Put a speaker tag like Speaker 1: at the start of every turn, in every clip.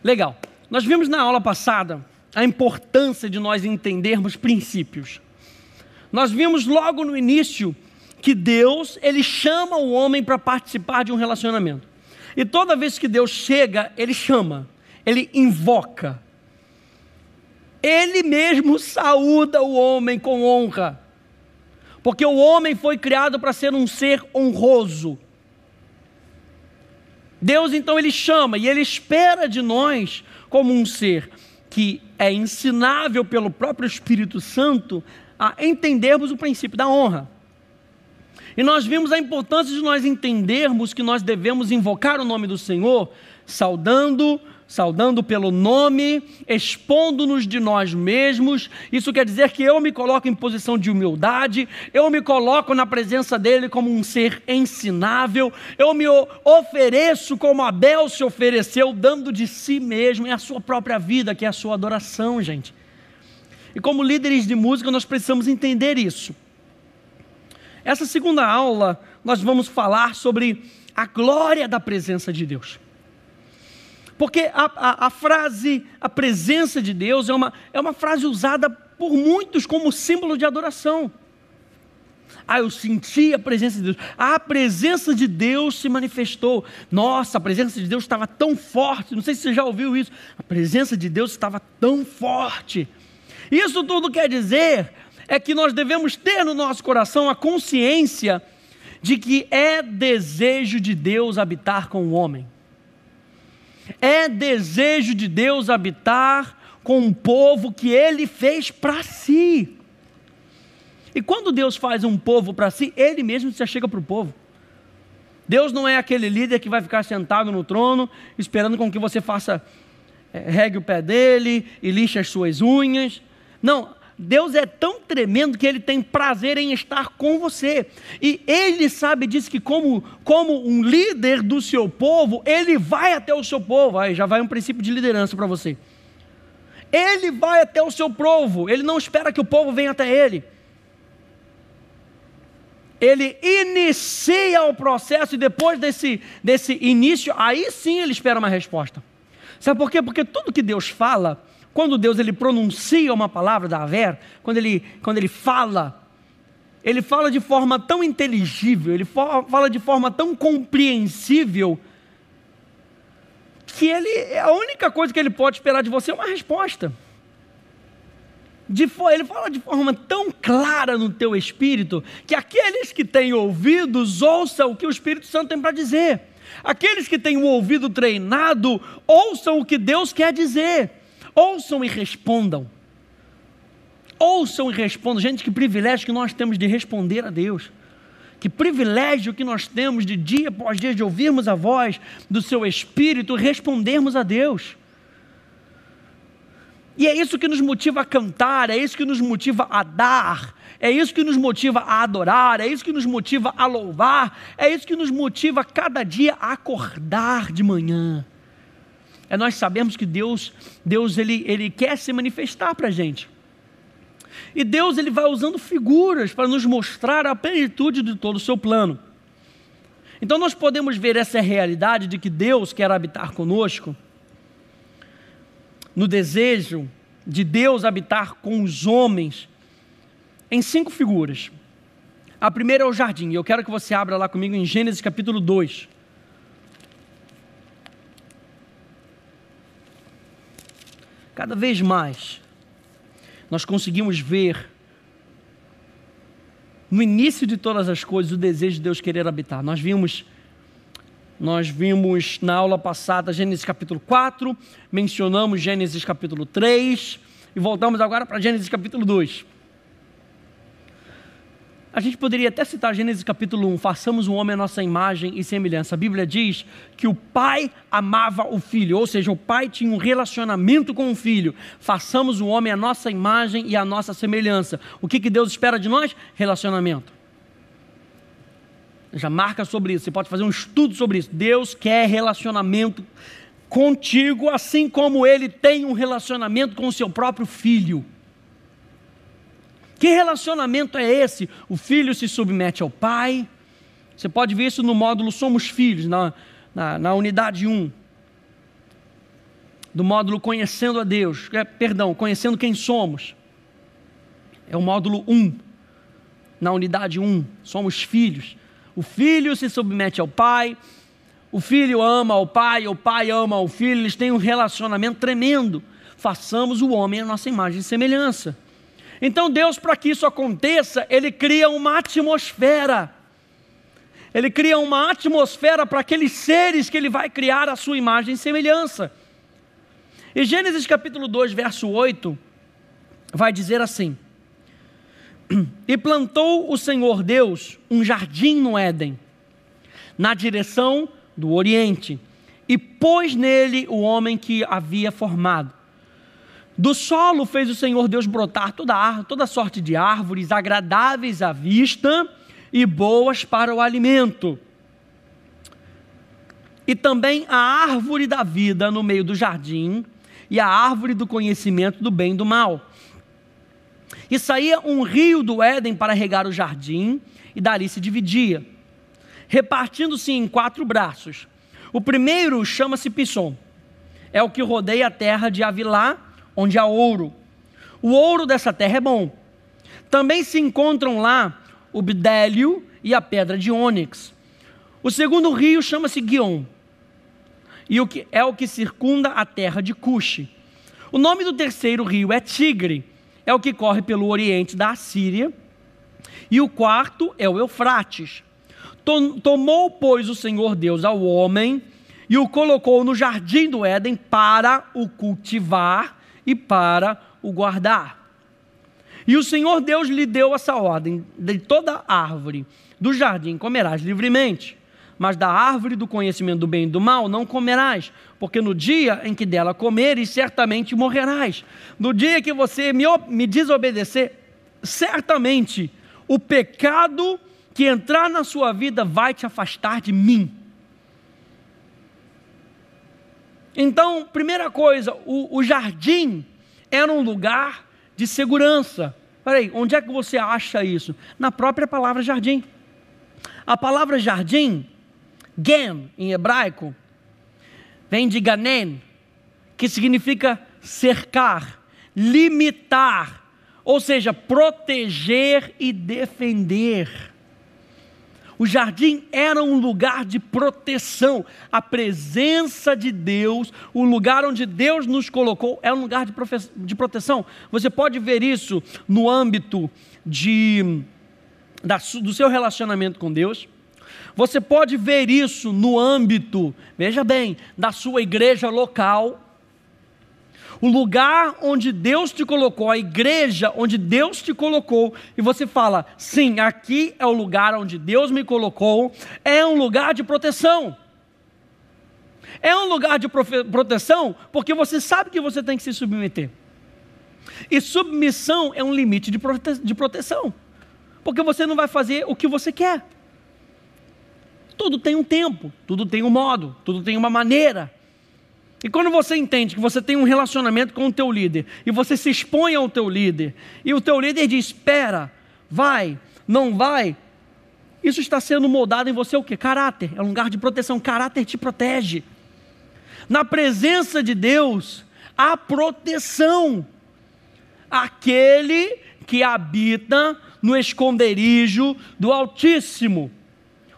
Speaker 1: Legal. Nós vimos na aula passada a importância de nós entendermos princípios. Nós vimos logo no início que Deus, Ele chama o homem para participar de um relacionamento. E toda vez que Deus chega, Ele chama, Ele invoca. Ele mesmo saúda o homem com honra. Porque o homem foi criado para ser um ser honroso. Deus então Ele chama e Ele espera de nós, como um ser que é ensinável pelo próprio Espírito Santo, a entendermos o princípio da honra. E nós vimos a importância de nós entendermos que nós devemos invocar o nome do Senhor, saudando pelo nome, expondo-nos de nós mesmos. Isso quer dizer que eu me coloco em posição de humildade, eu me coloco na presença dEle como um ser ensinável, eu me ofereço como Abel se ofereceu, dando de si mesmo, é a sua própria vida, que é a sua adoração, gente. E como líderes de música, nós precisamos entender isso. Essa segunda aula, nós vamos falar sobre a glória da presença de Deus. Porque a frase, a presença de Deus, é uma frase usada por muitos como símbolo de adoração. Eu senti a presença de Deus. A presença de Deus se manifestou. Nossa, a presença de Deus estava tão forte. Não sei se você já ouviu isso. A presença de Deus estava tão forte. Isso tudo quer dizer é que nós devemos ter no nosso coração a consciência de que é desejo de Deus habitar com o homem. É desejo de Deus habitar com um povo que Ele fez para si. E quando Deus faz um povo para si, Ele mesmo se achega para o povo. Deus não é aquele líder que vai ficar sentado no trono, esperando com que você regue o pé dele e lixe as suas unhas. Não, Deus é tão tremendo que Ele tem prazer em estar com você. E Ele sabe disso, que como um líder do seu povo, Ele vai até o seu povo. Aí já vai um princípio de liderança para você. Ele vai até o seu povo. Ele não espera que o povo venha até Ele. Ele inicia o processo e depois desse início, aí sim Ele espera uma resposta. Sabe por quê? Porque tudo que Deus fala, quando Deus Ele pronuncia uma palavra da Aver, quando ele fala de forma tão inteligível, Ele fala de forma tão compreensível, que a única coisa que Ele pode esperar de você é uma resposta. Ele fala de forma tão clara no teu espírito, que aqueles que têm ouvidos, ouçam o que o Espírito Santo tem para dizer. Aqueles que têm o ouvido treinado, ouçam o que Deus quer dizer. Ouçam e respondam. Ouçam e respondam. Gente, que privilégio que nós temos de responder a Deus. Que privilégio que nós temos de dia após dia de ouvirmos a voz do seu Espírito e respondermos a Deus. E é isso que nos motiva a cantar, é isso que nos motiva a dar, é isso que nos motiva a adorar, é isso que nos motiva a louvar, é isso que nos motiva cada dia a acordar de manhã. É nós sabemos que Deus ele quer se manifestar para a gente. E Deus Ele vai usando figuras para nos mostrar a plenitude de todo o seu plano. Então nós podemos ver essa realidade de que Deus quer habitar conosco, no desejo de Deus habitar com os homens, em 5 figuras. A primeira é o jardim, e eu quero que você abra lá comigo em Gênesis capítulo 2. Cada vez mais, nós conseguimos ver, no início de todas as coisas, o desejo de Deus querer habitar. Nós vimos na aula passada Gênesis capítulo 4, mencionamos Gênesis capítulo 3 e voltamos agora para Gênesis capítulo 2. A gente poderia até citar Gênesis capítulo 1, façamos um homem à nossa imagem e semelhança. A Bíblia diz que o pai amava o filho, ou seja, o pai tinha um relacionamento com o filho. Façamos o homem à nossa imagem e à nossa semelhança. O que Deus espera de nós? Relacionamento. Já marca sobre isso, você pode fazer um estudo sobre isso. Deus quer relacionamento contigo, assim como Ele tem um relacionamento com o seu próprio filho. Que relacionamento é esse? O filho se submete ao pai. Você pode ver isso no módulo Somos Filhos, na unidade 1. do módulo Conhecendo a Deus, conhecendo quem somos. É o módulo 1, na unidade 1, somos filhos. O filho se submete ao pai, o filho ama ao pai, o pai ama ao filho, eles têm um relacionamento tremendo. Façamos o homem à nossa imagem e semelhança. Então Deus, para que isso aconteça, Ele cria uma atmosfera. Ele cria uma atmosfera para aqueles seres que Ele vai criar à sua imagem e semelhança. E Gênesis capítulo 2, verso 8, vai dizer assim: E plantou o Senhor Deus um jardim no Éden, na direção do Oriente, e pôs nele o homem que havia formado. Do solo fez o Senhor Deus brotar toda sorte de árvores, agradáveis à vista e boas para o alimento. E também a árvore da vida no meio do jardim, e a árvore do conhecimento do bem e do mal. E saía um rio do Éden para regar o jardim, e dali se dividia, repartindo-se em 4 braços. O primeiro chama-se Pisson, é o que rodeia a terra de Avilá, onde há ouro. O ouro dessa terra é bom. Também se encontram lá o bidélio e a pedra de ônix. O segundo rio chama-se Guion, e é o que circunda a terra de Cuxi. O nome do terceiro rio é Tigre, é o que corre pelo oriente da Assíria. E o quarto é o Eufrates. Tomou, pois, o Senhor Deus ao homem e o colocou no jardim do Éden para o cultivar e para o guardar. E o Senhor Deus lhe deu essa ordem: de toda árvore do jardim comerás livremente, mas da árvore do conhecimento do bem e do mal não comerás, porque no dia em que dela comeres, certamente morrerás. No dia que você me desobedecer, certamente o pecado que entrar na sua vida vai te afastar de mim. Então, primeira coisa, o jardim era um lugar de segurança. Peraí, onde é que você acha isso? Na própria palavra jardim. A palavra jardim, gen, em hebraico, vem de ganen, que significa cercar, limitar, ou seja, proteger e defender. O jardim era um lugar de proteção. A presença de Deus, o lugar onde Deus nos colocou, é um lugar de proteção. Você pode ver isso no âmbito do seu relacionamento com Deus. Você pode ver isso no âmbito, veja bem, da sua igreja local. O lugar onde Deus te colocou, a igreja onde Deus te colocou, e você fala: sim, aqui é o lugar onde Deus me colocou, é um lugar de proteção. É um lugar de proteção porque você sabe que você tem que se submeter. E submissão é um limite de proteção, porque você não vai fazer o que você quer. Tudo tem um tempo, tudo tem um modo, tudo tem uma maneira. E quando você entende que você tem um relacionamento com o teu líder, e você se expõe ao teu líder, e o teu líder diz: espera, vai, não vai, isso está sendo moldado em você o quê? Caráter, é um lugar de proteção, caráter te protege. Na presença de Deus, há proteção. Aquele que habita no esconderijo do Altíssimo.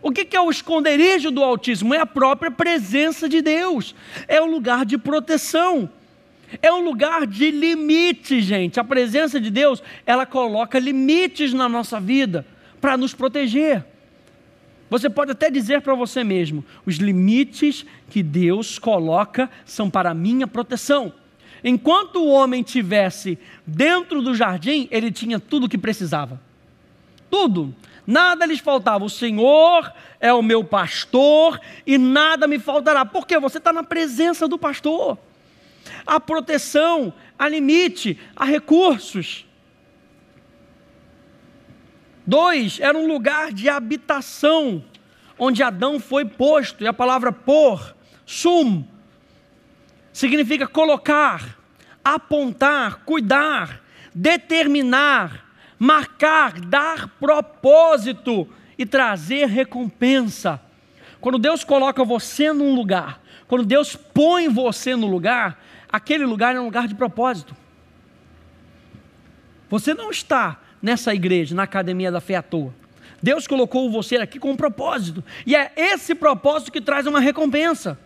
Speaker 1: O que é o esconderijo do Altíssimo? É a própria presença de Deus. É um lugar de proteção. É um lugar de limite, gente. A presença de Deus, ela coloca limites na nossa vida para nos proteger. Você pode até dizer para você mesmo: os limites que Deus coloca são para a minha proteção. Enquanto o homem estivesse dentro do jardim, ele tinha tudo o que precisava. Tudo. Nada lhes faltava. O Senhor é o meu pastor e nada me faltará. Por quê? Você está na presença do pastor. Há proteção, há limite, há recursos. 2, era um lugar de habitação, onde Adão foi posto. E a palavra pôr, sum, significa colocar, apontar, cuidar, determinar, marcar, dar propósito e trazer recompensa. Quando Deus coloca você num lugar, quando Deus põe você no lugar, aquele lugar é um lugar de propósito. Você não está nessa igreja, na academia da fé à toa. Deus colocou você aqui com um propósito, e é esse propósito que traz uma recompensa.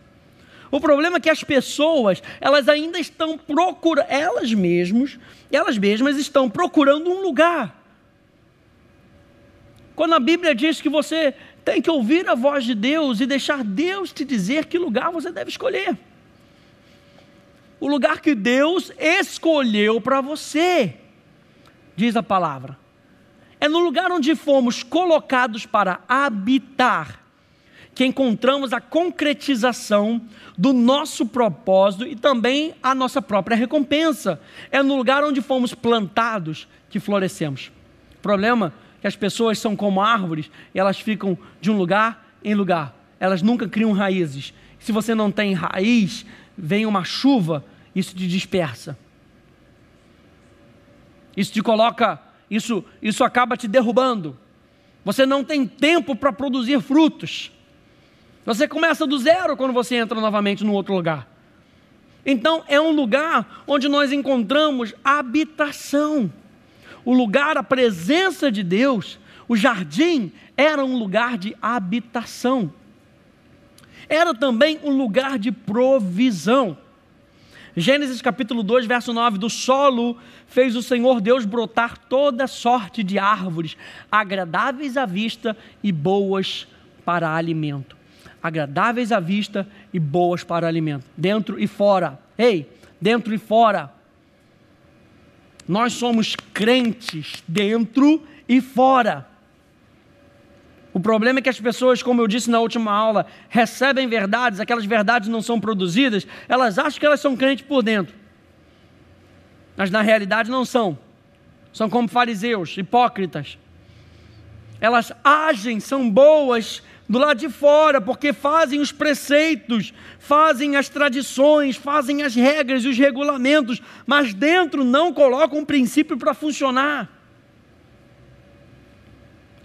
Speaker 1: O problema é que as pessoas, elas ainda estão procurando, elas mesmas estão procurando um lugar. Quando a Bíblia diz que você tem que ouvir a voz de Deus e deixar Deus te dizer que lugar você deve escolher. O lugar que Deus escolheu para você, diz a palavra. É no lugar onde fomos colocados para habitar que encontramos a concretização do nosso propósito e também a nossa própria recompensa. É no lugar onde fomos plantados que florescemos. O problema é que as pessoas são como árvores e elas ficam de um lugar em lugar. Elas nunca criam raízes. Se você não tem raiz, vem uma chuva, isso te dispersa. Isso te coloca, isso acaba te derrubando. Você não tem tempo para produzir frutos. Você começa do zero quando você entra novamente no outro lugar. Então é um lugar onde nós encontramos habitação. O lugar, a presença de Deus, o jardim era um lugar de habitação. Era também um lugar de provisão. Gênesis capítulo 2, verso 9, do solo fez o Senhor Deus brotar toda sorte de árvores, agradáveis à vista e boas para alimento. Agradáveis à vista e boas para alimento, dentro e fora. Ei, dentro e fora. Nós somos crentes dentro e fora. O problema é que as pessoas, como eu disse na última aula, recebem verdades, aquelas verdades não são produzidas, elas acham que elas são crentes por dentro. Mas na realidade não são. São como fariseus, hipócritas. Elas agem, são boas do lado de fora, porque fazem os preceitos, fazem as tradições, fazem as regras e os regulamentos, mas dentro não colocam um princípio para funcionar.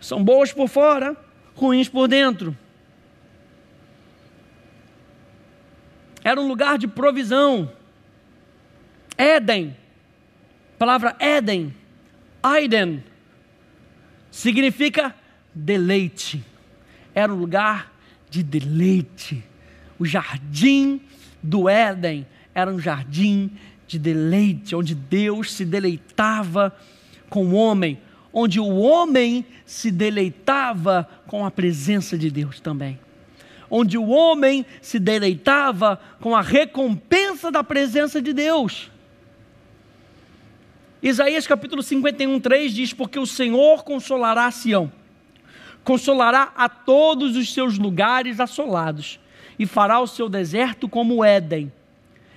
Speaker 1: São boas por fora, ruins por dentro. Era um lugar de provisão. Éden, palavra Éden, Aiden, significa deleite. Era um lugar de deleite. O jardim do Éden era um jardim de deleite, onde Deus se deleitava com o homem, onde o homem se deleitava com a presença de Deus também, onde o homem se deleitava com a recompensa da presença de Deus. Isaías capítulo 51, 3 diz: porque o Senhor consolará Sião, consolará a todos os seus lugares assolados, e fará o seu deserto como o Éden,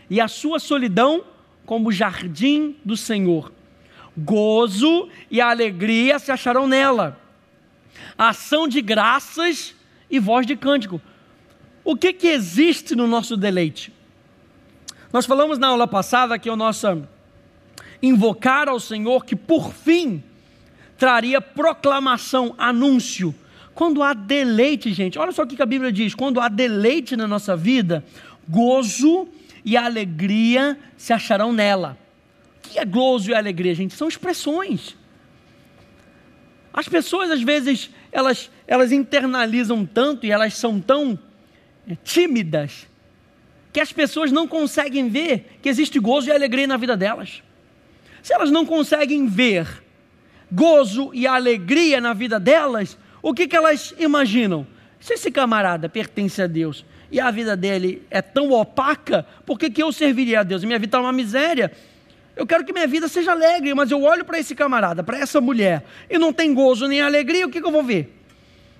Speaker 1: e a sua solidão como o jardim do Senhor. Gozo e alegria se acharão nela, ação de graças e voz de cântico. O que existe no nosso deleite? Nós falamos na aula passada que o nosso invocar ao Senhor, que por fim traria proclamação, anúncio. Quando há deleite, gente, olha só o que a Bíblia diz: quando há deleite na nossa vida, gozo e alegria se acharão nela. O que é gozo e alegria, gente? São expressões. As pessoas, às vezes, elas internalizam tanto e elas são tão tímidas, que as pessoas não conseguem ver que existe gozo e alegria na vida delas. Se elas não conseguem ver gozo e alegria na vida delas, o que elas imaginam? Se esse camarada pertence a Deus e a vida dele é tão opaca, por que eu serviria a Deus? Minha vida está uma miséria. Eu quero que minha vida seja alegre, mas eu olho para esse camarada, para essa mulher, e não tem gozo nem alegria, o que eu vou ver?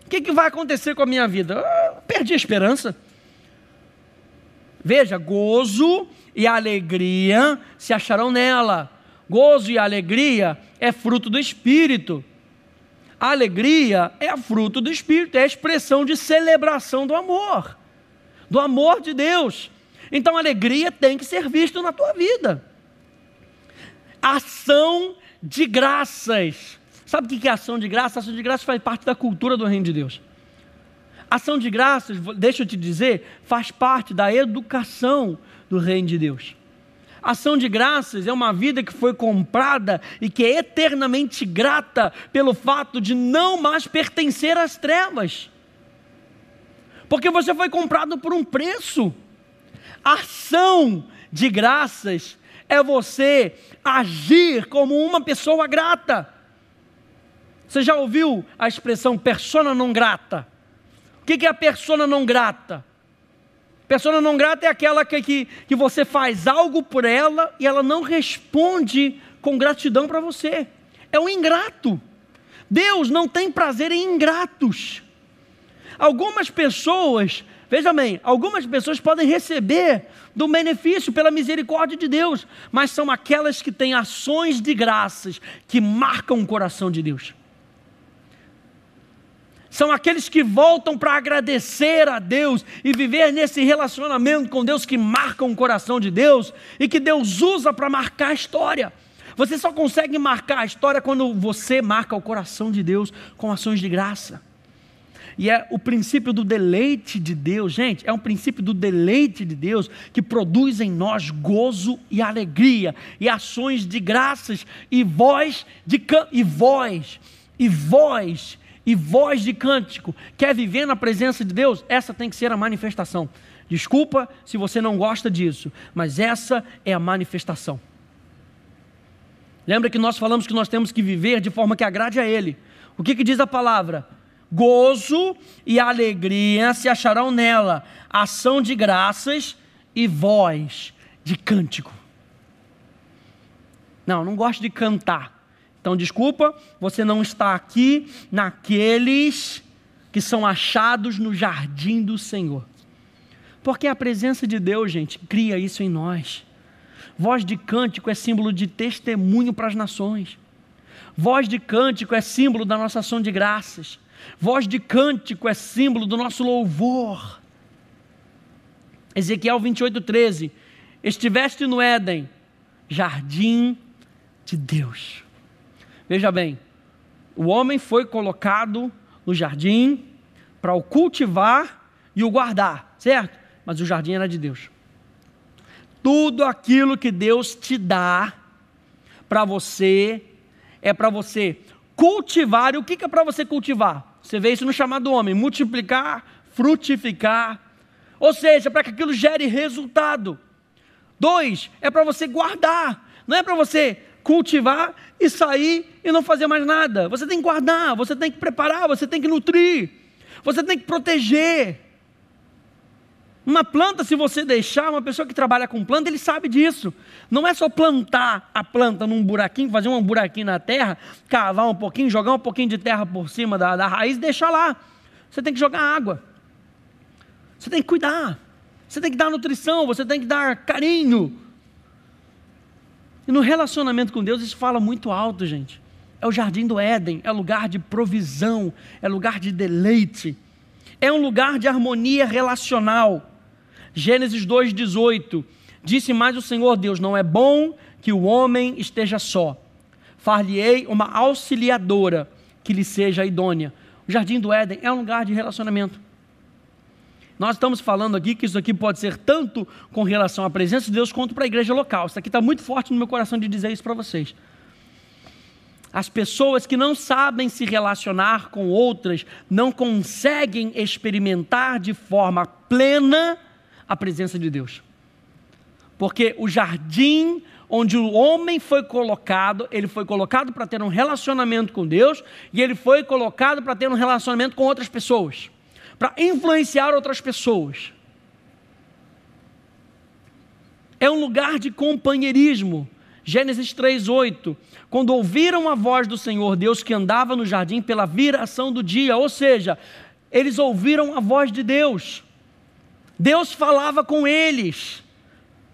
Speaker 1: O que vai acontecer com a minha vida? Eu perdi a esperança. Veja, gozo e alegria se acharão nela. Gozo e alegria é fruto do Espírito. A alegria é fruto do Espírito, é a expressão de celebração do amor de Deus. Então a alegria tem que ser vista na tua vida. Ação de graças. Sabe o que é ação de graça? Ação de graças faz parte da cultura do reino de Deus. Ação de graças, deixa eu te dizer, faz parte da educação do reino de Deus. Ação de graças é uma vida que foi comprada e que é eternamente grata pelo fato de não mais pertencer às trevas. Porque você foi comprado por um preço. Ação de graças é você agir como uma pessoa grata. Você já ouviu a expressão persona non grata? O que é a persona non grata? Persona non grata é aquela que você faz algo por ela e ela não responde com gratidão para você. É um ingrato. Deus não tem prazer em ingratos. Algumas pessoas, veja bem, algumas pessoas podem receber do benefício pela misericórdia de Deus, mas são aquelas que têm ações de graças que marcam o coração de Deus. São aqueles que voltam para agradecer a Deus e viver nesse relacionamento com Deus que marcam o coração de Deus e que Deus usa para marcar a história. Você só consegue marcar a história quando você marca o coração de Deus com ações de graça. E é o princípio do deleite de Deus, gente, é um princípio do deleite de Deus que produz em nós gozo e alegria e ações de graças e voz de cântico. Quer viver na presença de Deus? Essa tem que ser a manifestação. Desculpa se você não gosta disso, mas essa é a manifestação. Lembra que nós falamos que nós temos que viver de forma que agrade a Ele. O que diz a palavra? Gozo e alegria se acharão nela, ação de graças e voz de cântico. Não gosto de cantar. Então, desculpa, você não está aqui naqueles que são achados no jardim do Senhor. Porque a presença de Deus, gente, cria isso em nós. Voz de cântico é símbolo de testemunho para as nações. Voz de cântico é símbolo da nossa ação de graças. Voz de cântico é símbolo do nosso louvor. Ezequiel 28:13. Estiveste no Éden, jardim de Deus. Veja bem, o homem foi colocado no jardim para o cultivar e o guardar, certo? Mas o jardim era de Deus. Tudo aquilo que Deus te dá para você, é para você cultivar. E o que é para você cultivar? Você vê isso no chamado homem: multiplicar, frutificar. Ou seja, para que aquilo gere resultado. 2, é para você guardar. Não é para você cultivar e sair e não fazer mais nada. Você tem que guardar, você tem que preparar, você tem que nutrir, você tem que proteger. Uma planta, se você deixar, uma pessoa que trabalha com planta, ele sabe disso. Não é só plantar a planta num buraquinho, fazer um buraquinho na terra, cavar um pouquinho, jogar um pouquinho de terra por cima da raiz e deixar lá. Você tem que jogar água. Você tem que cuidar. Você tem que dar nutrição, você tem que dar carinho. E no relacionamento com Deus, isso fala muito alto, gente. É o jardim do Éden, é lugar de provisão, é lugar de deleite. É um lugar de harmonia relacional. Gênesis 2:18, disse mais o Senhor Deus: não é bom que o homem esteja só, far-lhe-ei uma auxiliadora que lhe seja idônea. O jardim do Éden é um lugar de relacionamento. Nós estamos falando aqui que isso aqui pode ser tanto com relação à presença de Deus quanto para a igreja local. Isso aqui está muito forte no meu coração de dizer isso para vocês. As pessoas que não sabem se relacionar com outras não conseguem experimentar de forma plena a presença de Deus. Porque o jardim onde o homem foi colocado, ele foi colocado para ter um relacionamento com Deus e ele foi colocado para ter um relacionamento com outras pessoas, para influenciar outras pessoas. É um lugar de companheirismo. Gênesis 3:8, quando ouviram a voz do Senhor Deus que andava no jardim pela viração do dia, ou seja, eles ouviram a voz de Deus. Deus falava com eles.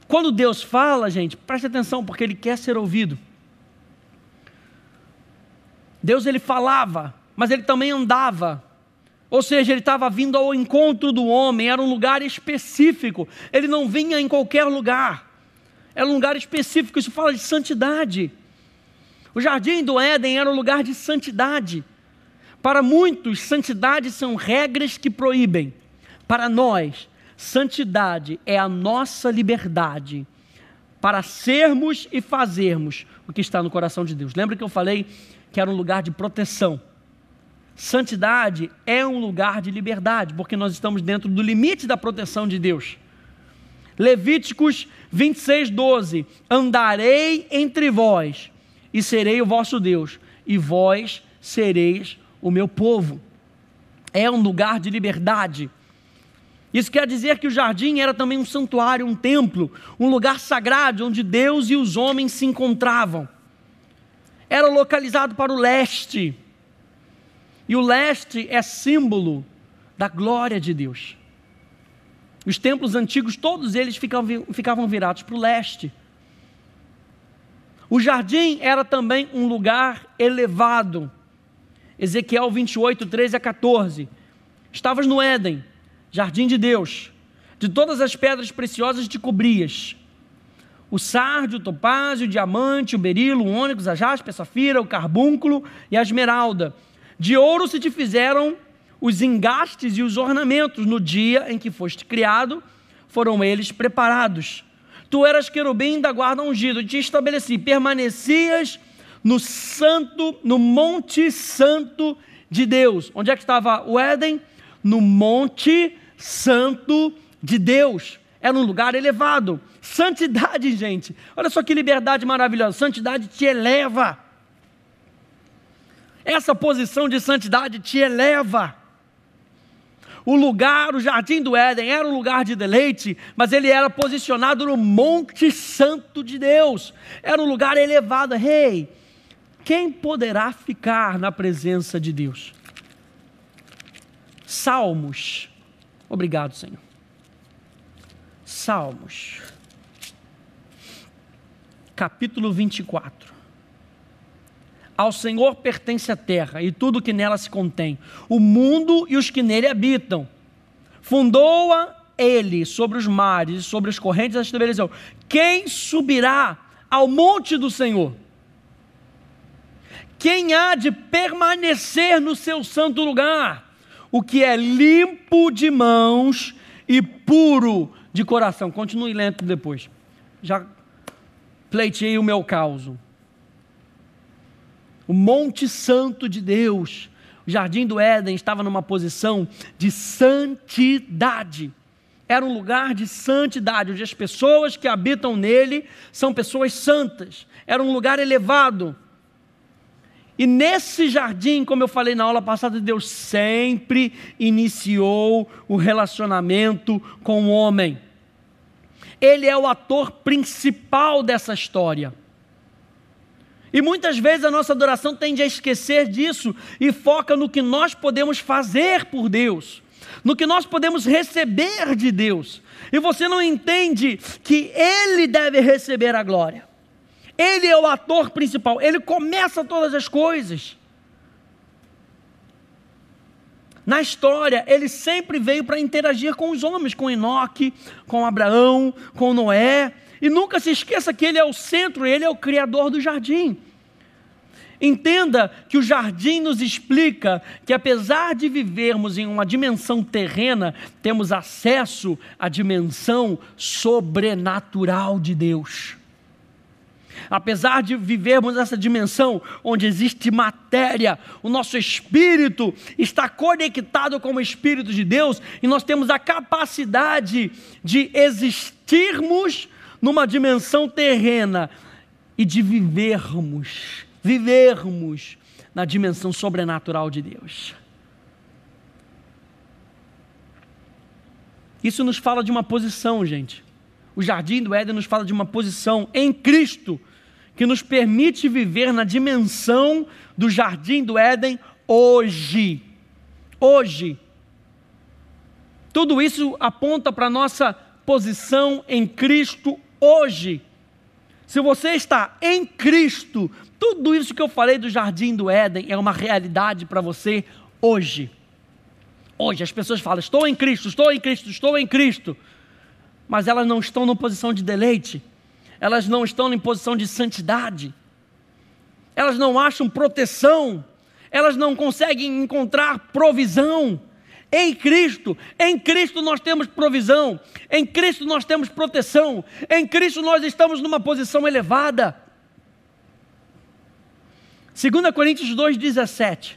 Speaker 1: Quando Deus fala, gente, preste atenção, porque Ele quer ser ouvido. Deus, Ele falava, mas Ele também andava. Ou seja, Ele estava vindo ao encontro do homem, era um lugar específico. Ele não vinha em qualquer lugar. Era um lugar específico, isso fala de santidade. O jardim do Éden era um lugar de santidade. Para muitos, santidade são regras que proíbem. Para nós, santidade é a nossa liberdade para sermos e fazermos o que está no coração de Deus. Lembra que eu falei que era um lugar de proteção? Santidade é um lugar de liberdade, porque nós estamos dentro do limite da proteção de Deus. Levíticos 26:12: andarei entre vós e serei o vosso Deus, e vós sereis o meu povo. É um lugar de liberdade. Isso quer dizer que o jardim era também um santuário, um templo, um lugar sagrado onde Deus e os homens se encontravam. Era localizado para o leste, e o leste é símbolo da glória de Deus. Os templos antigos, todos eles ficavam virados para o leste. O jardim era também um lugar elevado. Ezequiel 28:13-14. Estavas no Éden, jardim de Deus, de todas as pedras preciosas te cobrias: o sárdio, o topázio, o diamante, o berilo, o ônix, a jaspe, a safira, o carbúnculo e a esmeralda. De ouro se te fizeram os engastes e os ornamentos. No dia em que foste criado, foram eles preparados. Tu eras querubim da guarda ungido, e te estabeleci, permanecias no monte santo de Deus. Onde é que estava o Éden? No monte santo de Deus. Era um lugar elevado. Santidade, gente, olha só que liberdade maravilhosa. Santidade te eleva. Essa posição de santidade te eleva. O jardim do Éden era um lugar de deleite, mas ele era posicionado no monte santo de Deus. Era um lugar elevado. Hey, quem poderá ficar na presença de Deus? Salmos. Obrigado, Senhor. Salmos. Capítulo 24. Ao Senhor pertence a terra e tudo que nela se contém, o mundo e os que nele habitam. Fundou-a ele sobre os mares e sobre as correntes a estabeleceu. Quem subirá ao monte do Senhor? Quem há de permanecer no seu santo lugar? O que é limpo de mãos e puro de coração. Continue lendo depois. Já pleiteei o meu causo. O monte santo de Deus, o jardim do Éden, estava numa posição de santidade. Era um lugar de santidade, onde as pessoas que habitam nele são pessoas santas. Era um lugar elevado. E nesse jardim, como eu falei na aula passada, Deus sempre iniciou o relacionamento com o homem. Ele é o ator principal dessa história. E muitas vezes a nossa adoração tende a esquecer disso e foca no que nós podemos fazer por Deus, no que nós podemos receber de Deus. E você não entende que Ele deve receber a glória. Ele é o ator principal, Ele começa todas as coisas. Na história, Ele sempre veio para interagir com os homens, com Enoque, com Abraão, com Noé. E nunca se esqueça que Ele é o centro, Ele é o criador do jardim. Entenda que o jardim nos explica que, apesar de vivermos em uma dimensão terrena, temos acesso à dimensão sobrenatural de Deus. Apesar de vivermos essa dimensão onde existe matéria, o nosso espírito está conectado com o Espírito de Deus e nós temos a capacidade de existirmos numa dimensão terrena e de vivermos na dimensão sobrenatural de Deus. Isso nos fala de uma posição, gente. O jardim do Éden nos fala de uma posição em Cristo, que nos permite viver na dimensão do jardim do Éden hoje. Hoje. Tudo isso aponta para a nossa posição em Cristo hoje. Se você está em Cristo, tudo isso que eu falei do jardim do Éden é uma realidade para você hoje. Hoje as pessoas falam, estou em Cristo, estou em Cristo, estou em Cristo. Mas elas não estão numa posição de deleite. Elas não estão em posição de santidade. Elas não acham proteção. Elas não conseguem encontrar provisão. Em Cristo nós temos provisão, em Cristo nós temos proteção, em Cristo nós estamos numa posição elevada. 2 Coríntios 2,17,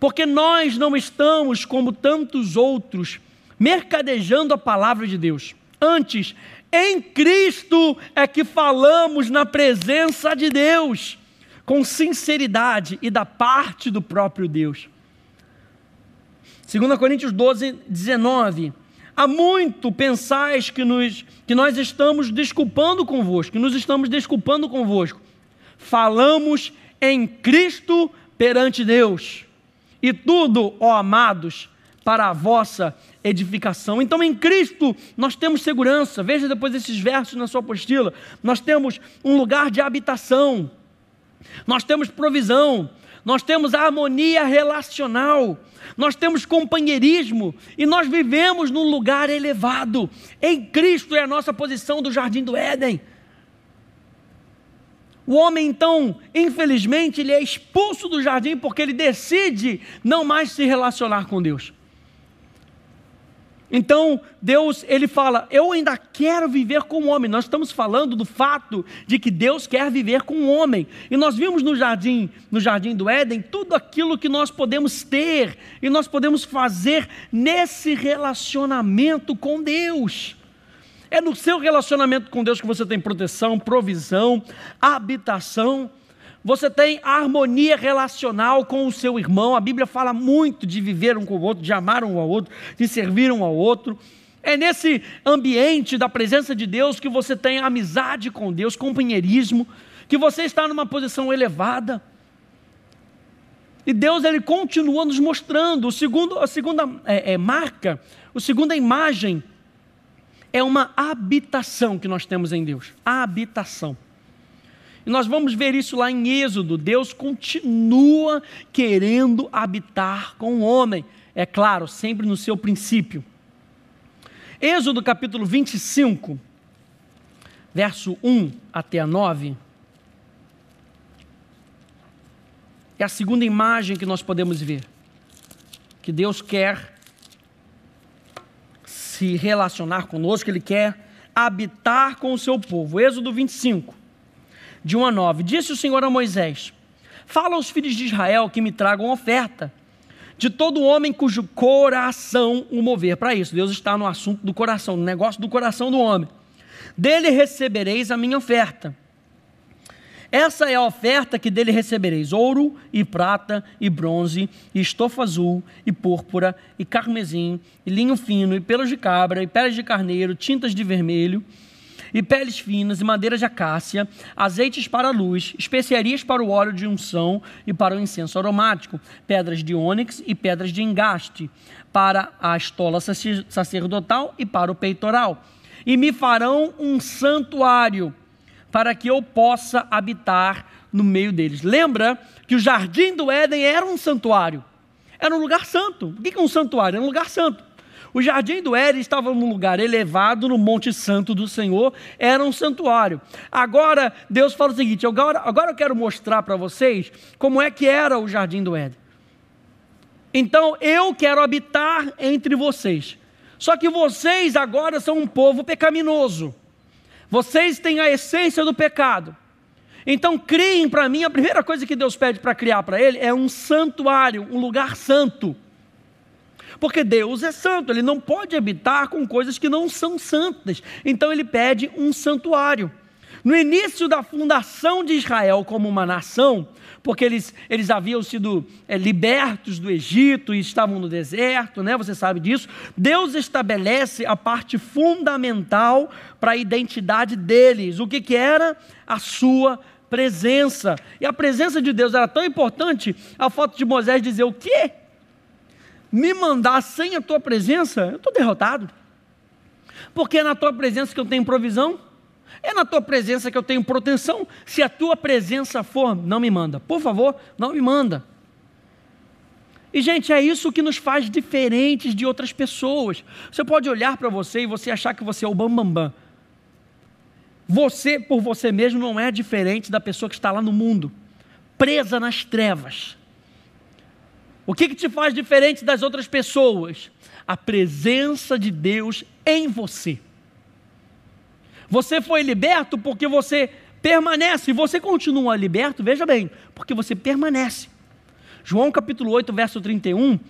Speaker 1: porque nós não estamos como tantos outros, mercadejando a palavra de Deus. Antes, em Cristo é que falamos na presença de Deus, com sinceridade e da parte do próprio Deus. 2 Coríntios 12:19, há muito pensais que nós estamos desculpando convosco, que nos estamos desculpando convosco. Falamos em Cristo perante Deus, e tudo, ó amados, para a vossa edificação. Então em Cristo nós temos segurança. Veja depois esses versos na sua apostila. Nós temos um lugar de habitação, nós temos provisão, nós temos harmonia relacional, nós temos companheirismo e nós vivemos num lugar elevado. Em Cristo é a nossa posição do Jardim do Éden. O homem então, infelizmente, ele é expulso do jardim porque ele decide não mais se relacionar com Deus. Então Deus, ele fala, eu ainda quero viver com o homem. Nós estamos falando do fato de que Deus quer viver com o homem. E nós vimos no jardim do Éden, tudo aquilo que nós podemos ter e nós podemos fazer nesse relacionamento com Deus. É no seu relacionamento com Deus que você tem proteção, provisão, habitação. Você tem harmonia relacional com o seu irmão. A Bíblia fala muito de viver um com o outro, de amar um ao outro, de servir um ao outro. É nesse ambiente da presença de Deus que você tem amizade com Deus, companheirismo, que você está numa posição elevada. E Deus, ele continua nos mostrando. A segunda marca, a segunda imagem, é uma habitação que nós temos em Deus. A habitação. E nós vamos ver isso lá em Êxodo. Deus continua querendo habitar com o homem. É claro, sempre no seu princípio. Êxodo capítulo 25, verso 1 até 9. É a segunda imagem que nós podemos ver. Que Deus quer se relacionar conosco, Ele quer habitar com o seu povo. Êxodo 25, de 1 a 9. Disse o Senhor a Moisés: fala aos filhos de Israel que me tragam oferta de todo homem cujo coração o mover para isso. Deus está no assunto do coração, no negócio do coração do homem. Dele recebereis a minha oferta. Essa é a oferta que dele recebereis: ouro e prata e bronze e estofa azul e púrpura e carmesim e linho fino e pelos de cabra e peles de carneiro, tintas de vermelho e peles finas e madeira de acácia, azeites para a luz, especiarias para o óleo de unção e para o incenso aromático, pedras de ônix e pedras de engaste, para a estola sacerdotal e para o peitoral. E me farão um santuário, para que eu possa habitar no meio deles. Lembra que o Jardim do Éden era um santuário, era um lugar santo. O que é um santuário? Era um lugar santo. O Jardim do Éden estava num lugar elevado, no Monte Santo do Senhor, era um santuário. Agora, Deus fala o seguinte, agora eu quero mostrar para vocês como é que era o Jardim do Éden. Então, eu quero habitar entre vocês. Só que vocês agora são um povo pecaminoso. Vocês têm a essência do pecado. Então criem para mim, a primeira coisa que Deus pede para criar para ele é um santuário, um lugar santo. Porque Deus é santo, Ele não pode habitar com coisas que não são santas. Então Ele pede um santuário. No início da fundação de Israel como uma nação, porque eles haviam sido libertos do Egito e estavam no deserto, né? Você sabe disso. Deus estabelece a parte fundamental para a identidade deles. O que era? A sua presença. E a presença de Deus era tão importante, a foto de Moisés dizer: o quê? Me mandar sem a tua presença? Eu estou derrotado. Porque é na tua presença que eu tenho provisão. É na tua presença que eu tenho proteção. Se a tua presença for, não me manda. Por favor, não me manda. E gente, é isso que nos faz diferentes de outras pessoas. Você pode olhar para você e você achar que você é o bambambam. Você, por você mesmo, não é diferente da pessoa que está lá no mundo, presa nas trevas. O que te faz diferente das outras pessoas? A presença de Deus em você. Você foi liberto porque você permanece. E você continua liberto, veja bem, porque você permanece. João capítulo 8, verso 31,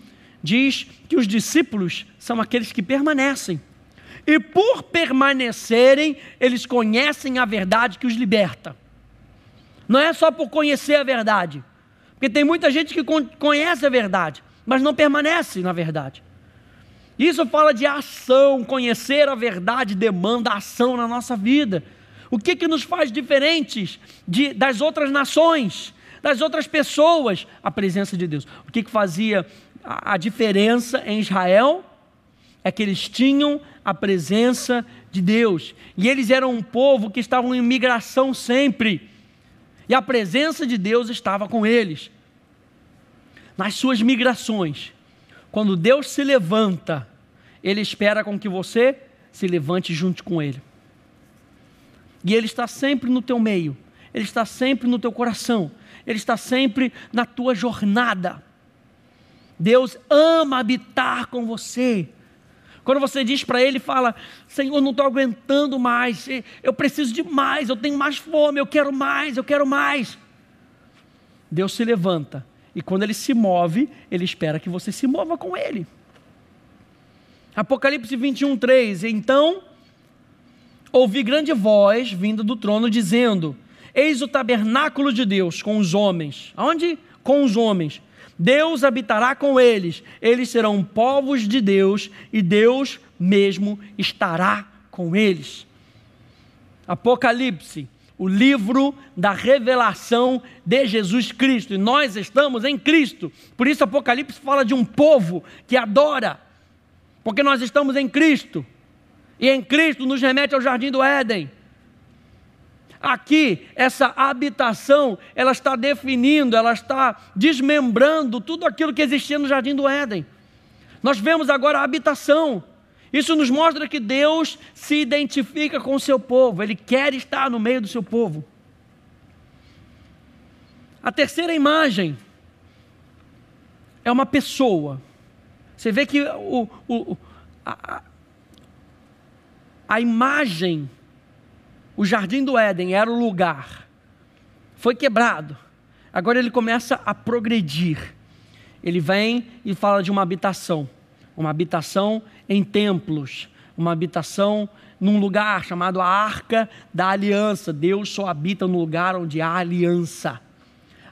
Speaker 1: diz que os discípulos são aqueles que permanecem. E por permanecerem, eles conhecem a verdade que os liberta. Não é só por conhecer a verdade. Porque tem muita gente que conhece a verdade, mas não permanece na verdade. Isso fala de ação. Conhecer a verdade demanda ação na nossa vida. O que nos faz diferentes das outras nações, das outras pessoas? A presença de Deus. O que fazia a diferença em Israel? É que eles tinham a presença de Deus. E eles eram um povo que estavam em migração sempre. E a presença de Deus estava com eles. Nas suas migrações, quando Deus se levanta, Ele espera com que você se levante junto com Ele. E Ele está sempre no teu meio, Ele está sempre no teu coração, Ele está sempre na tua jornada. Deus ama habitar com você. Quando você diz para Ele, fala: Senhor, não estou aguentando mais, eu preciso de mais, eu tenho mais fome, eu quero mais, eu quero mais. Deus se levanta, e quando Ele se move, Ele espera que você se mova com Ele. Apocalipse 21, 3, então ouvi grande voz vinda do trono dizendo: eis o tabernáculo de Deus com os homens. Aonde? Com os homens. Deus habitará com eles, eles serão povos de Deus, e Deus mesmo estará com eles. Apocalipse, o livro da revelação de Jesus Cristo, e nós estamos em Cristo. Por isso Apocalipse fala de um povo que adora, porque nós estamos em Cristo, e em Cristo nos remete ao jardim do Éden. Aqui, essa habitação, ela está definindo, ela está desmembrando tudo aquilo que existia no jardim do Éden. Nós vemos agora a habitação. Isso nos mostra que Deus se identifica com o seu povo, Ele quer estar no meio do seu povo. A terceira imagem é uma pessoa. Você vê que a imagem, o jardim do Éden era o lugar, foi quebrado, agora ele começa a progredir. Ele vem e fala de uma habitação em templos, uma habitação num lugar chamado a Arca da Aliança. Deus só habita no lugar onde há aliança,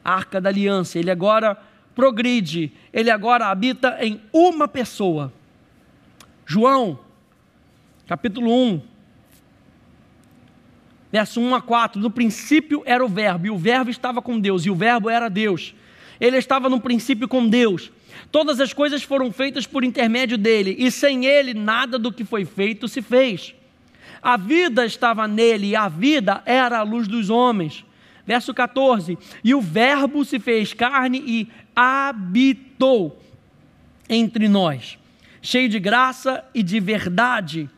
Speaker 1: a Arca da Aliança. Ele agora progride, ele agora habita em uma pessoa. João, capítulo 1, verso 1 a 4, no princípio era o verbo, e o verbo estava com Deus, e o verbo era Deus. Ele estava no princípio com Deus. Todas as coisas foram feitas por intermédio dele, e sem ele nada do que foi feito se fez. A vida estava nele, e a vida era a luz dos homens. Verso 14, e o verbo se fez carne e habitou entre nós, cheio de graça e de verdade,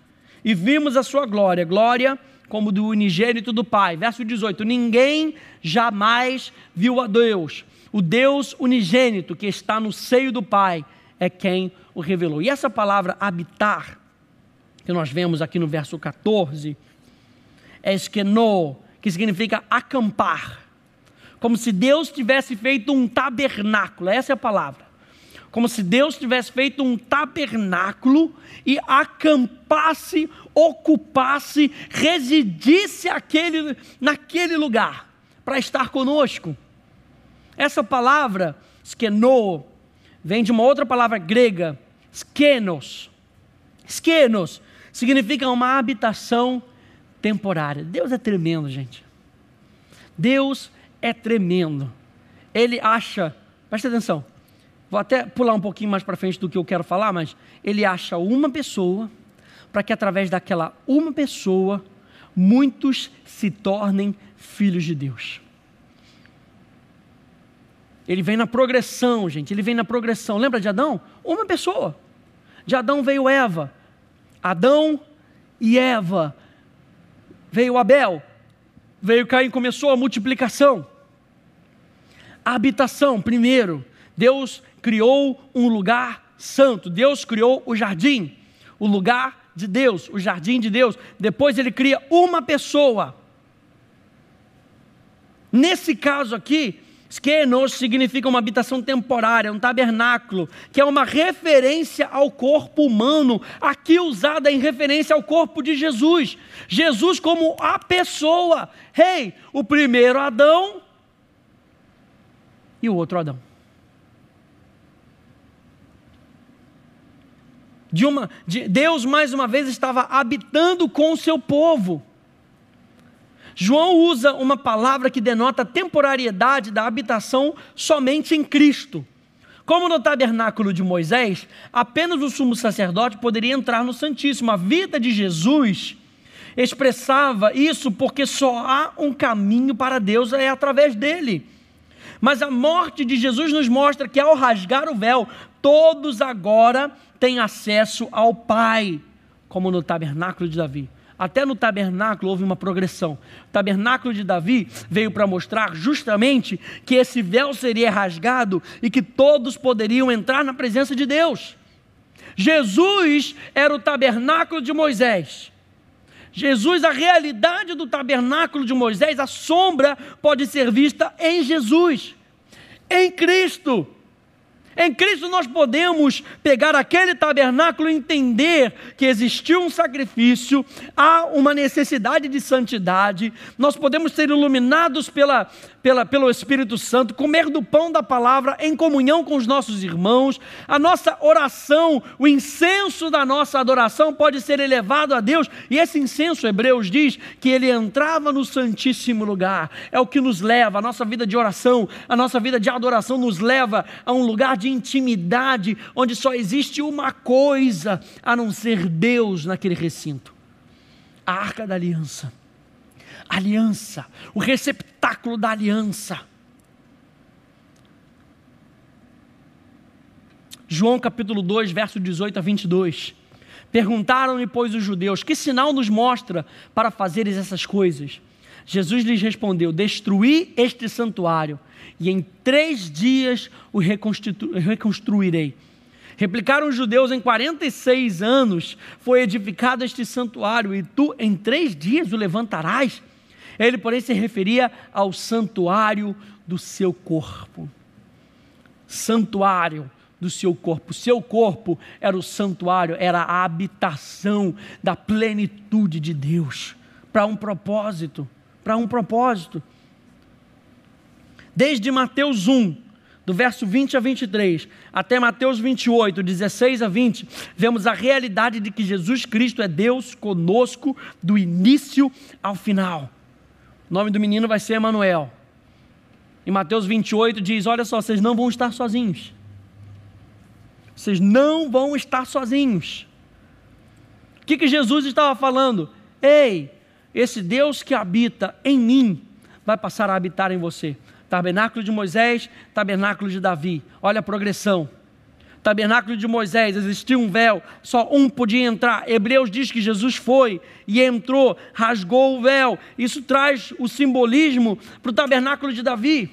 Speaker 1: e vimos a sua glória, glória como do unigênito do Pai. Verso 18, ninguém jamais viu a Deus, o Deus unigênito que está no seio do Pai é quem o revelou. E essa palavra habitar, que nós vemos aqui no verso 14, é eskenô, que significa acampar, como se Deus tivesse feito um tabernáculo, essa é a palavra, como se Deus tivesse feito um tabernáculo e acampasse, ocupasse, residisse naquele lugar, para estar conosco. Essa palavra, skenô, vem de uma outra palavra grega, skenos. Skenos significa uma habitação temporária. Deus é tremendo, gente. Deus é tremendo. Ele acha, presta atenção, vou até pular um pouquinho mais para frente do que eu quero falar, mas ele acha uma pessoa, para que através daquela uma pessoa, muitos se tornem filhos de Deus. Ele vem na progressão, gente, ele vem na progressão. Lembra de Adão? Uma pessoa. De Adão veio Eva. Adão e Eva. Veio Abel. Veio Caim, começou a multiplicação. A habitação, primeiro, Deus criou um lugar santo. Deus criou o jardim, o lugar de Deus, o jardim de Deus. Depois ele cria uma pessoa. Nesse caso aqui, skenos significa uma habitação temporária, um tabernáculo, que é uma referência ao corpo humano, aqui usada em referência ao corpo de Jesus. Jesus como a pessoa. O primeiro Adão e o outro Adão. Deus mais uma vez estava habitando com o seu povo. João usa uma palavra que denota a temporariedade da habitação somente em Cristo. Como no tabernáculo de Moisés, apenas o sumo sacerdote poderia entrar no Santíssimo. A vida de Jesus expressava isso, porque só há um caminho para Deus, é através dele. Mas a morte de Jesus nos mostra que ao rasgar o véu, todos agora têm acesso ao Pai, como no tabernáculo de Davi. Até no tabernáculo houve uma progressão. O tabernáculo de Davi veio para mostrar justamente que esse véu seria rasgado e que todos poderiam entrar na presença de Deus. Jesus era o tabernáculo de Moisés. Jesus, a realidade do tabernáculo de Moisés, a sombra pode ser vista em Jesus, em Cristo. Em Cristo nós podemos pegar aquele tabernáculo e entender que existiu um sacrifício, há uma necessidade de santidade, nós podemos ser iluminados pelo Espírito Santo, comer do pão da palavra em comunhão com os nossos irmãos, a nossa oração, o incenso da nossa adoração pode ser elevado a Deus, e esse incenso, Hebreus diz, que ele entrava no santíssimo lugar, é o que nos leva, a nossa vida de oração, a nossa vida de adoração nos leva a um lugar de intimidade, onde só existe uma coisa a não ser Deus naquele recinto: a Arca da Aliança. Aliança, o receptáculo da aliança. João capítulo 2, verso 18 a 22. Perguntaram-lhe, pois, os judeus: que sinal nos mostra para fazeres essas coisas? Jesus lhes respondeu: destruí este santuário, e em 3 dias o reconstruirei. Replicaram os judeus: em 46 anos foi edificado este santuário, e tu em 3 dias o levantarás? Ele, porém, se referia ao santuário do seu corpo. Santuário do seu corpo. Seu corpo era o santuário, era a habitação da plenitude de Deus, para um propósito. Desde Mateus 1, do verso 20 a 23, até Mateus 28, 16 a 20, vemos a realidade de que Jesus Cristo é Deus conosco do início ao final. O nome do menino vai ser Emanuel. Em Mateus 28 diz: olha só, vocês não vão estar sozinhos. Vocês não vão estar sozinhos. O que Jesus estava falando? Esse Deus que habita em mim vai passar a habitar em você. Tabernáculo de Moisés, tabernáculo de Davi. Olha a progressão. Tabernáculo de Moisés, existia um véu, só um podia entrar. Hebreus diz que Jesus foi e entrou, rasgou o véu. Isso traz o simbolismo para o tabernáculo de Davi,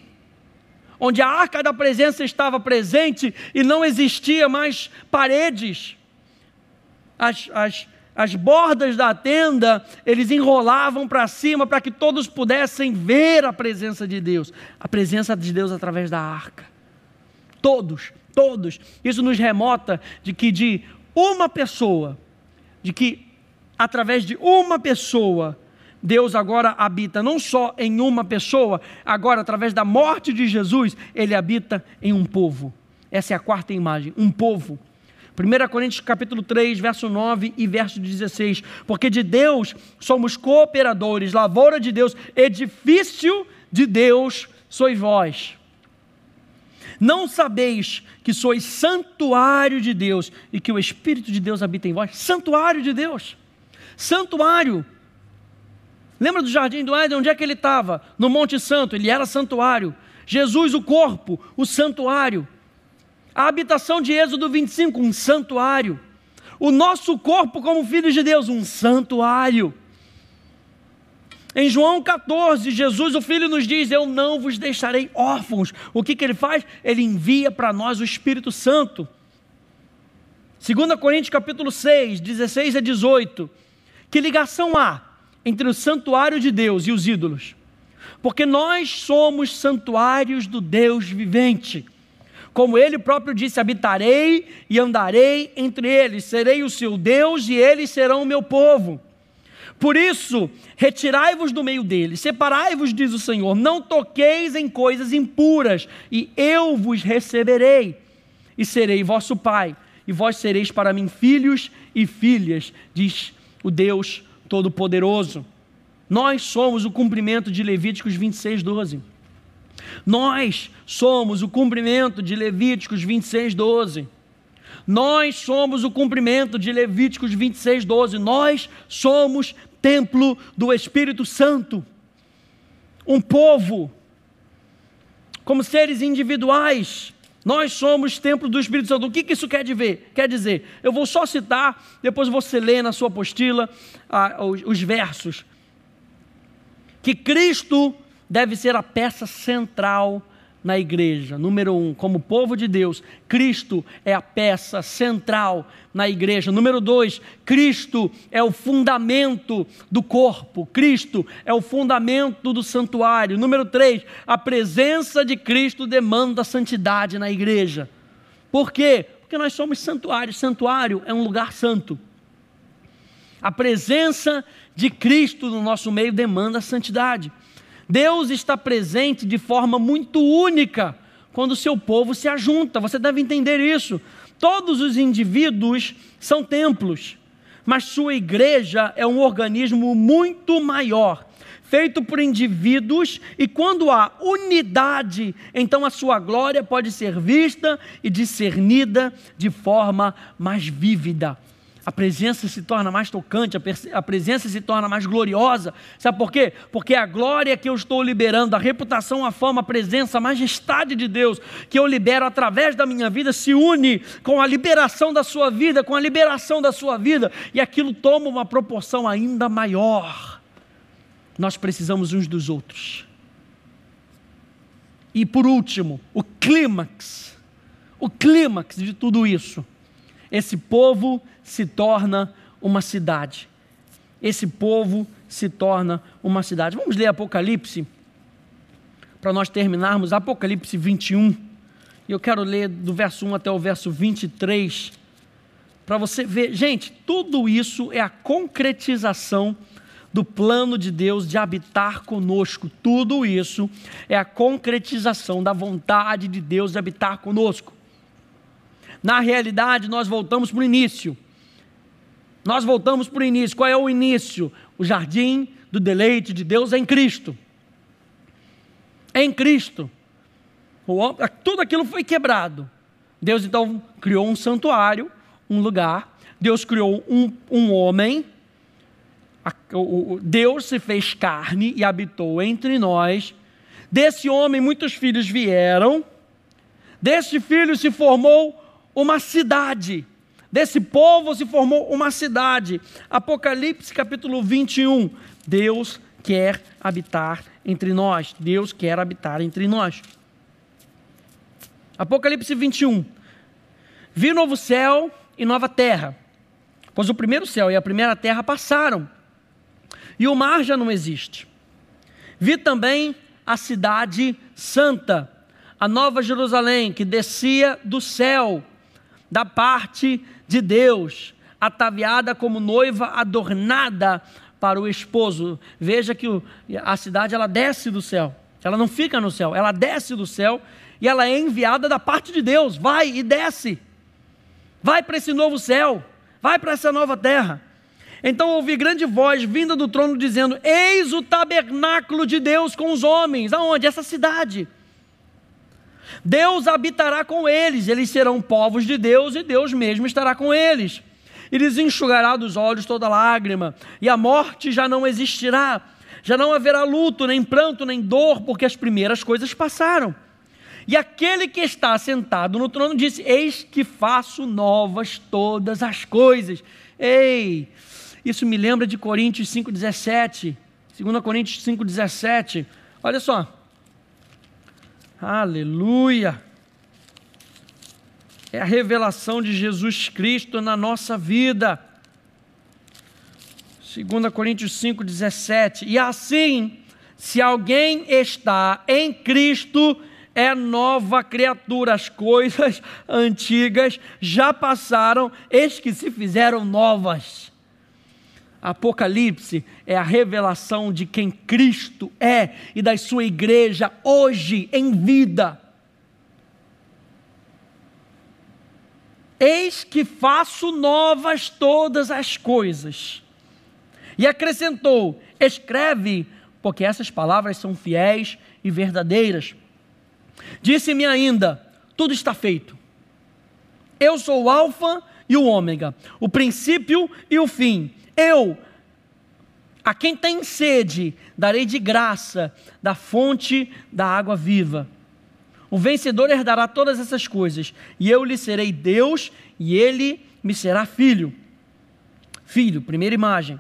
Speaker 1: onde a arca da presença estava presente e não existia mais paredes. As bordas da tenda, eles enrolavam para cima para que todos pudessem ver a presença de Deus. A presença de Deus através da arca. Todos. Isso nos remota de que através de uma pessoa, Deus agora habita não só em uma pessoa, agora através da morte de Jesus, Ele habita em um povo. Essa é a quarta imagem, um povo. 1 Coríntios capítulo 3, verso 9 e verso 16, porque de Deus somos cooperadores, lavoura de Deus, edifício de Deus sois vós. Não sabeis que sois santuário de Deus e que o Espírito de Deus habita em vós? Santuário de Deus, santuário. Lembra do jardim do Éden? Onde é que ele estava? No Monte Santo, ele era santuário. Jesus, o corpo, o santuário. A habitação de Êxodo 25, um santuário. O nosso corpo como filhos de Deus, um santuário. Em João 14, Jesus, o Filho, nos diz: eu não vos deixarei órfãos. O que ele faz? Ele envia para nós o Espírito Santo. 2 Coríntios capítulo 6, 16 a 18. Que ligação há entre o santuário de Deus e os ídolos? Porque nós somos santuários do Deus vivente. Como ele próprio disse: habitarei e andarei entre eles, serei o seu Deus e eles serão o meu povo. Por isso, retirai-vos do meio deles, separai-vos, diz o Senhor, não toqueis em coisas impuras, e eu vos receberei, e serei vosso Pai, e vós sereis para mim filhos e filhas, diz o Deus Todo-Poderoso. Nós somos o cumprimento de Levíticos 26, 12. Nós somos o cumprimento de Levíticos 26, 12. Nós somos o cumprimento de Levíticos 26, 12. Nós somos templo do Espírito Santo. Um povo, como seres individuais, nós somos templo do Espírito Santo. O que isso quer dizer? Eu vou só citar, depois você lê na sua apostila os versos. Que Cristo deve ser a peça central na igreja. Número 1, como povo de Deus, Cristo é a peça central na igreja. Número 2, Cristo é o fundamento do corpo. Cristo é o fundamento do santuário. Número 3, a presença de Cristo demanda santidade na igreja. Por quê? Porque nós somos santuário. Santuário é um lugar santo. A presença de Cristo no nosso meio demanda santidade. Deus está presente de forma muito única quando o seu povo se ajunta. Você deve entender isso. Todos os indivíduos são templos, mas sua igreja é um organismo muito maior, feito por indivíduos, e quando há unidade, então a sua glória pode ser vista e discernida de forma mais vívida. A presença se torna mais tocante, a presença se torna mais gloriosa. Sabe por quê? Porque a glória que eu estou liberando, a reputação, a fama, a presença, a majestade de Deus que eu libero através da minha vida se une com a liberação da sua vida, com a liberação da sua vida, e aquilo toma uma proporção ainda maior. Nós precisamos uns dos outros. E por último, o clímax de tudo isso. Esse povo se torna uma cidade. Esse povo se torna uma cidade. Vamos ler Apocalipse, para nós terminarmos. Apocalipse 21. E eu quero ler do verso 1 até o verso 23, para você ver. Gente, tudo isso é a concretização do plano de Deus de habitar conosco. Tudo isso é a concretização da vontade de Deus de habitar conosco. Na realidade, nós voltamos para o início. Qual é o início? O jardim do deleite de Deus é em Cristo. É em Cristo. Tudo aquilo foi quebrado. Deus então criou um santuário, um lugar. Deus criou um homem. Deus se fez carne e habitou entre nós. Desse homem muitos filhos vieram. Desse filho se formou uma cidade. Desse povo se formou uma cidade. Apocalipse capítulo 21. Deus quer habitar entre nós. Deus quer habitar entre nós. Apocalipse 21. Vi novo céu e nova terra, pois o primeiro céu e a primeira terra passaram, e o mar já não existe. Vi também a cidade santa, a nova Jerusalém, que descia do céu, da parte de Deus, ataviada como noiva adornada para o esposo. Veja que a cidade, ela desce do céu, ela não fica no céu, ela desce do céu, e ela é enviada da parte de Deus. Vai e desce, vai para esse novo céu, vai para essa nova terra. Então ouvi grande voz vinda do trono dizendo: eis o tabernáculo de Deus com os homens. Aonde? Essa cidade. Deus habitará com eles, eles serão povos de Deus, e Deus mesmo estará com eles. E lhes enxugará dos olhos toda lágrima, e a morte já não existirá. Já não haverá luto, nem pranto, nem dor, porque as primeiras coisas passaram. E aquele que está sentado no trono disse: eis que faço novas todas as coisas. Ei, isso me lembra de Coríntios 5,17. 2 Coríntios 5,17. Olha só. Aleluia. É a revelação de Jesus Cristo na nossa vida. 2 Coríntios 5,17. E assim, se alguém está em Cristo, é nova criatura. As coisas antigas já passaram, eis que se fizeram novas. Apocalipse é a revelação de quem Cristo é e da sua igreja hoje em vida. Eis que faço novas todas as coisas. E acrescentou: escreve, porque essas palavras são fiéis e verdadeiras. Disse-me ainda: tudo está feito. Eu sou o Alfa e o Ômega, o princípio e o fim. Eu, a quem tem sede, darei de graça da fonte da água viva. O vencedor herdará todas essas coisas, e eu lhe serei Deus, e ele me será filho. Filho, primeira imagem.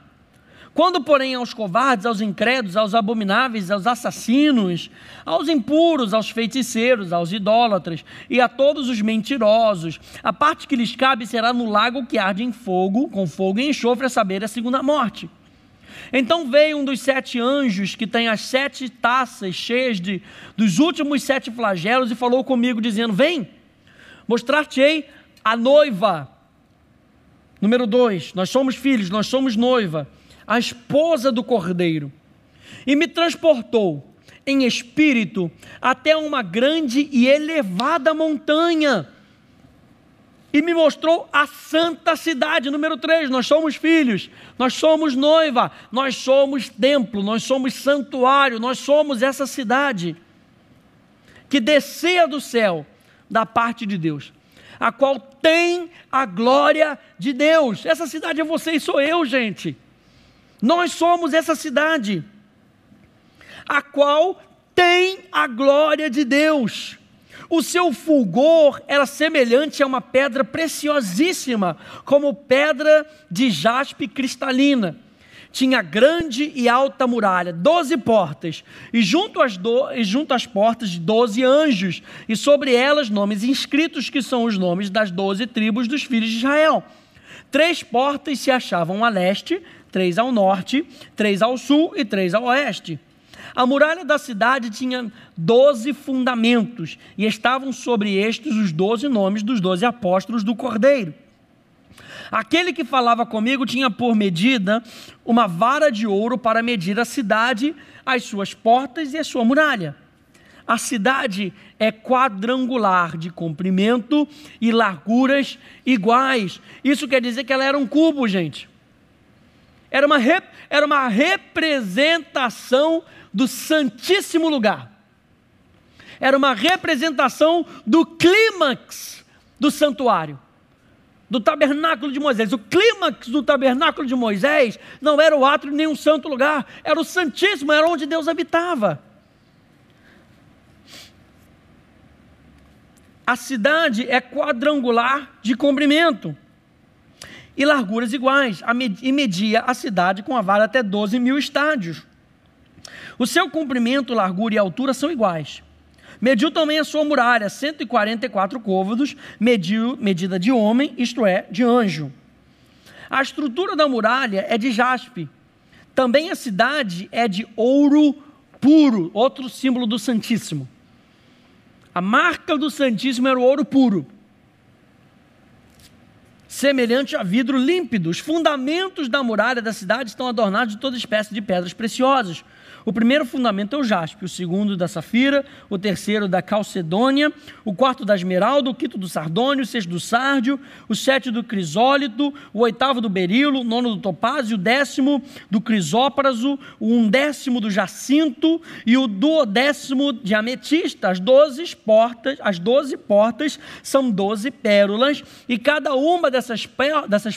Speaker 1: Quando, porém, aos covardes, aos incrédulos, aos abomináveis, aos assassinos, aos impuros, aos feiticeiros, aos idólatras e a todos os mentirosos, a parte que lhes cabe será no lago que arde em fogo, com fogo e enxofre, a saber, a segunda morte. Então veio um dos 7 anjos, que tem as 7 taças cheias dos últimos 7 flagelos, e falou comigo, dizendo: vem, mostrar-te-ei a noiva. Número 2, nós somos filhos, nós somos noiva, a esposa do Cordeiro. E me transportou em espírito até uma grande e elevada montanha, e me mostrou a santa cidade. Número 3, nós somos filhos, nós somos noiva, nós somos templo, nós somos santuário, nós somos essa cidade que descia do céu da parte de Deus, a qual tem a glória de Deus. Essa cidade é você e sou eu, gente. Nós somos essa cidade, a qual tem a glória de Deus. O seu fulgor era semelhante a uma pedra preciosíssima, como pedra de jaspe cristalina. Tinha grande e alta muralha, 12 portas, e junto às portas 12 anjos, e sobre elas nomes inscritos, que são os nomes das 12 tribos dos filhos de Israel. 3 portas se achavam a leste, 3 ao norte, 3 ao sul e 3 ao oeste. A muralha da cidade tinha 12 fundamentos, e estavam sobre estes os 12 nomes dos 12 apóstolos do Cordeiro. Aquele que falava comigo tinha por medida uma vara de ouro para medir a cidade, as suas portas e a sua muralha. A cidade é quadrangular, de comprimento e larguras iguais. Isso quer dizer que ela era um cubo, gente. Era uma representação do Santíssimo Lugar. Era uma representação do clímax do santuário, do tabernáculo de Moisés. O clímax do tabernáculo de Moisés não era o átrio nem um santo lugar, era o Santíssimo, era onde Deus habitava. A cidade é quadrangular de comprimento e larguras iguais, e media a cidade com a vara até 12.000 estádios. O seu comprimento, largura e altura são iguais. Mediu também a sua muralha, 144 côvados, medida de homem, isto é, de anjo. A estrutura da muralha é de jaspe. Também a cidade é de ouro puro, outro símbolo do Santíssimo. A marca do Santíssimo era o ouro puro, semelhante a vidro límpido. Os fundamentos da muralha da cidade estão adornados de toda espécie de pedras preciosas. O primeiro fundamento é o jaspe, o segundo da safira, o terceiro da calcedônia, o quarto da esmeralda, o quinto do sardônio, o sexto do sárdio, o sétimo do crisólito, o oitavo do berilo, o nono do topázio, o 10º do crisópraso, o 11º do jacinto e o 12º de ametista. As 12 portas são 12 pérolas, e cada uma dessas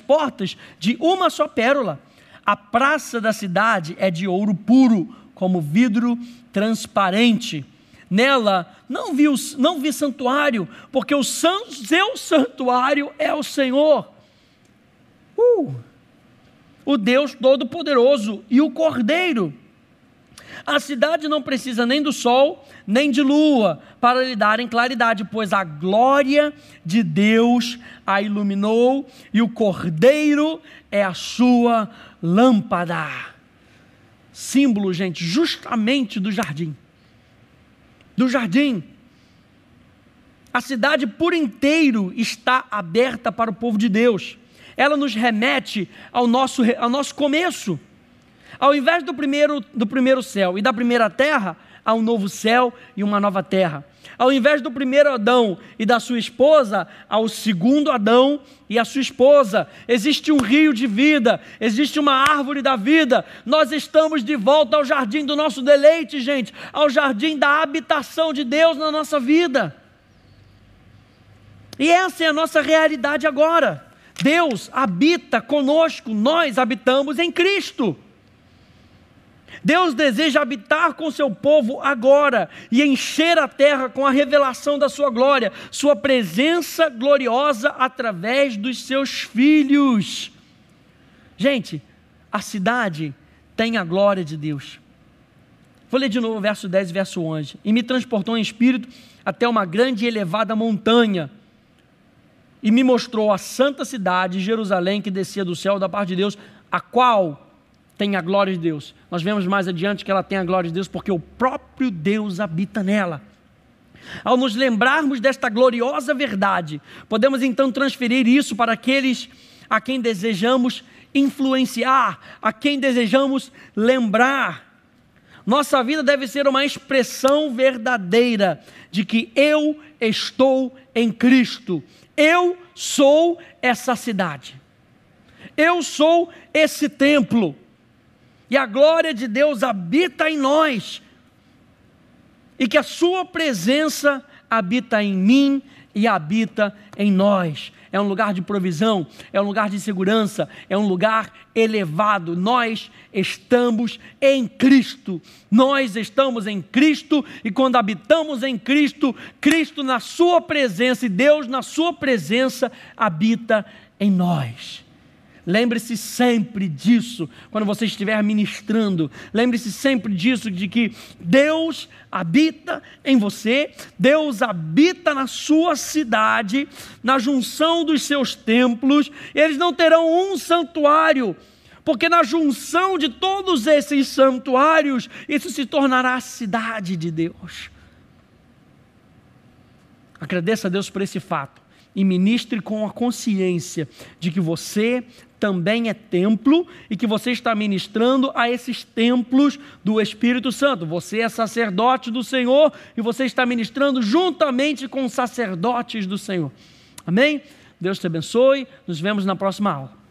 Speaker 1: portas de uma só pérola. A praça da cidade é de ouro puro, como vidro transparente. Nela não vi santuário, porque o seu santuário é o Senhor, o Deus Todo-Poderoso, e o Cordeiro. A cidade não precisa nem do sol, nem de lua, para lhe darem claridade, pois a glória de Deus a iluminou, e o Cordeiro é a sua lâmpada. Símbolo, gente, justamente do jardim. Do jardim. A cidade por inteiro está aberta para o povo de Deus. Ela nos remete ao nosso começo. Ao invés do primeiro céu e da primeira terra, há um novo céu e uma nova terra. Ao invés do primeiro Adão e da sua esposa, há o segundo Adão e a sua esposa. Existe um rio de vida, existe uma árvore da vida. Nós estamos de volta ao jardim do nosso deleite, gente, ao jardim da habitação de Deus na nossa vida. E essa é a nossa realidade agora. Deus habita conosco, nós habitamos em Cristo. Deus deseja habitar com seu povo agora e encher a terra com a revelação da sua glória, sua presença gloriosa através dos seus filhos. Gente, a cidade tem a glória de Deus. Vou ler de novo o verso 10 e verso 11. E me transportou em espírito até uma grande e elevada montanha, e me mostrou a santa cidade, Jerusalém, que descia do céu da parte de Deus, a qual tem a glória de Deus. Nós vemos mais adiante que ela tem a glória de Deus, porque o próprio Deus habita nela. Ao nos lembrarmos desta gloriosa verdade, podemos então transferir isso para aqueles a quem desejamos influenciar, a quem desejamos lembrar. Nossa vida deve ser uma expressão verdadeira de que eu estou em Cristo. Eu sou essa cidade. Eu sou esse templo. E a glória de Deus habita em nós. E que a sua presença habita em mim e habita em nós. É um lugar de provisão, é um lugar de segurança, é um lugar elevado. Nós estamos em Cristo. Nós estamos em Cristo, e quando habitamos em Cristo, Cristo na sua presença e Deus na sua presença habita em nós. Lembre-se sempre disso, quando você estiver ministrando. Lembre-se sempre disso, de que Deus habita em você, Deus habita na sua cidade, na junção dos seus templos. Eles não terão um santuário, porque na junção de todos esses santuários, isso se tornará a cidade de Deus. Agradeça a Deus por esse fato e ministre com a consciência de que você também é templo e que você está ministrando a esses templos do Espírito Santo. Você é sacerdote do Senhor e você está ministrando juntamente com os sacerdotes do Senhor. Amém? Deus te abençoe. Nos vemos na próxima aula.